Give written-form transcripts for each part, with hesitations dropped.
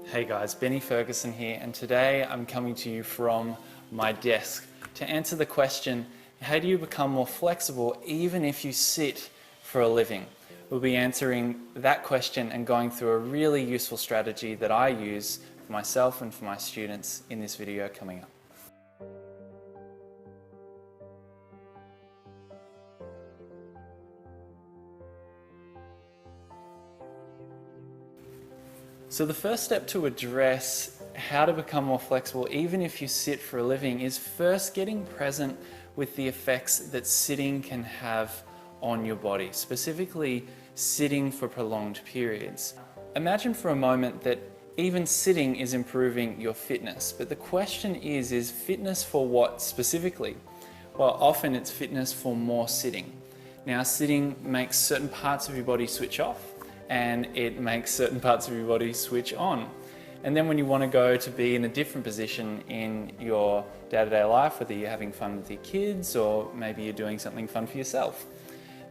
Hey guys, Benny Ferguson here, and today I'm coming to you from my desk to answer the question, how do you become more flexible even if you sit for a living? We'll be answering that question and going through a really useful strategy that I use for myself and for my students in this video coming up. So the first step to address how to become more flexible, even if you sit for a living, is first getting present with the effects that sitting can have on your body, specifically sitting for prolonged periods. Imagine for a moment that even sitting is improving your fitness, but the question is fitness for what specifically? Well, often it's fitness for more sitting. Now, sitting makes certain parts of your body switch off, and it makes certain parts of your body switch on. And then when you want to go to be in a different position in your day-to-day life, whether you're having fun with your kids or maybe you're doing something fun for yourself,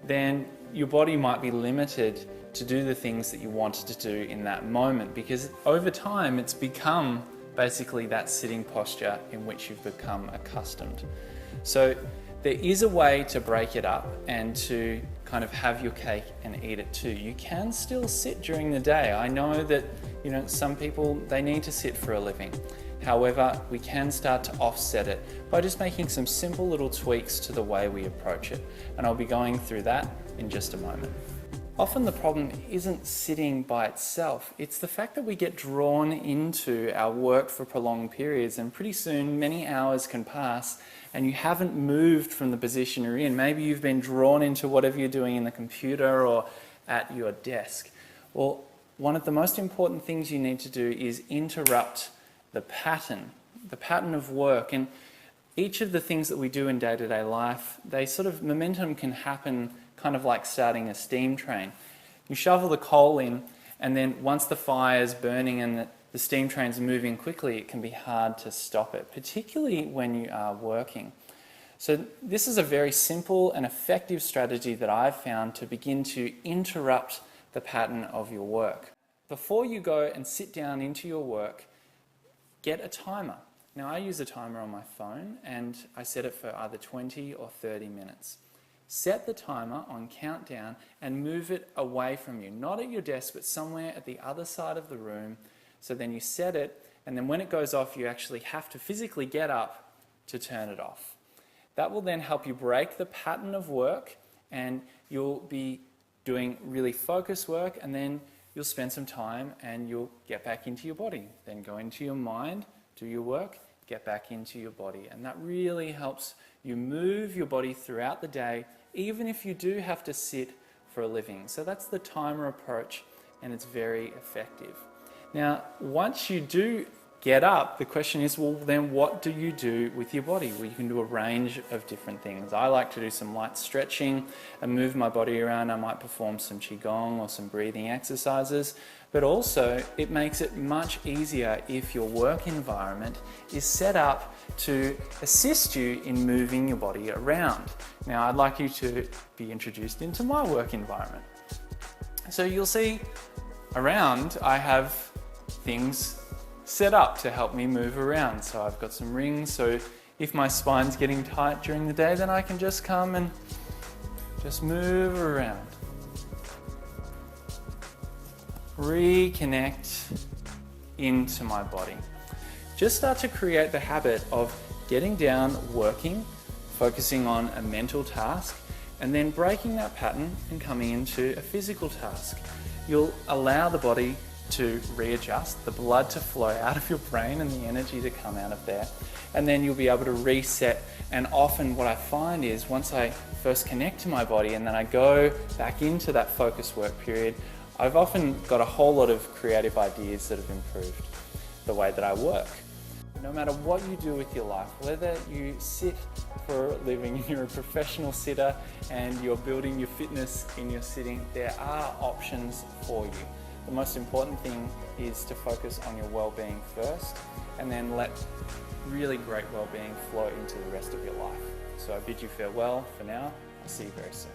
then your body might be limited to do the things that you wanted to do in that moment, because over time it's become basically that sitting posture in which you've become accustomed. So there is a way to break it up and to kind of have your cake and eat it too. You can still sit during the day. I know that, some people, they need to sit for a living. However, we can start to offset it by just making some simple little tweaks to the way we approach it. And I'll be going through that in just a moment. Often the problem isn't sitting by itself. It's the fact that we get drawn into our work for prolonged periods, and pretty soon many hours can pass and you haven't moved from the position you're in. Maybe you've been drawn into whatever you're doing in the computer or at your desk. Well, one of the most important things you need to do is interrupt the pattern of work. And each of the things that we do in day-to-day life, momentum can happen kind of like starting a steam train. You shovel the coal in, and then once the fire's burning and the steam train's moving quickly, it can be hard to stop it, particularly when you are working. So this is a very simple and effective strategy that I've found to begin to interrupt the pattern of your work. Before you go and sit down into your work, get a timer. Now, I use a timer on my phone, and I set it for either 20 or 30 minutes. Set the timer on countdown and move it away from you, not at your desk, but somewhere at the other side of the room. So then you set it, and then when it goes off, you actually have to physically get up to turn it off. That will then help you break the pattern of work, and you'll be doing really focused work, and then you'll spend some time and you'll get back into your body. Then go into your mind, do your work, get back into your body. And that really helps you move your body throughout the day, even if you do have to sit for a living. So that's the timer approach, and it's very effective. Now, once you do get up, the question is, well, then what do you do with your body? Well, you can do a range of different things. I like to do some light stretching and move my body around. I might perform some qigong or some breathing exercises, but also it makes it much easier if your work environment is set up to assist you in moving your body around. Now, I'd like you to be introduced into my work environment. So you'll see around I have things set up to help me move around. So I've got some rings, so if my spine's getting tight during the day, then I can just come and just move around. Reconnect into my body. Just start to create the habit of getting down, working, focusing on a mental task, and then breaking that pattern and coming into a physical task. You'll allow the body to readjust, the blood to flow out of your brain and the energy to come out of there, and then you'll be able to reset. And often what I find is once I first connect to my body and then I go back into that focus work period, I've often got a whole lot of creative ideas that have improved the way that I work. No matter what you do with your life, whether you sit for a living, you're a professional sitter and you're building your fitness in your sitting, there are options for you. The most important thing is to focus on your well-being first, and then let really great well-being flow into the rest of your life. So I bid you farewell for now. I'll see you very soon.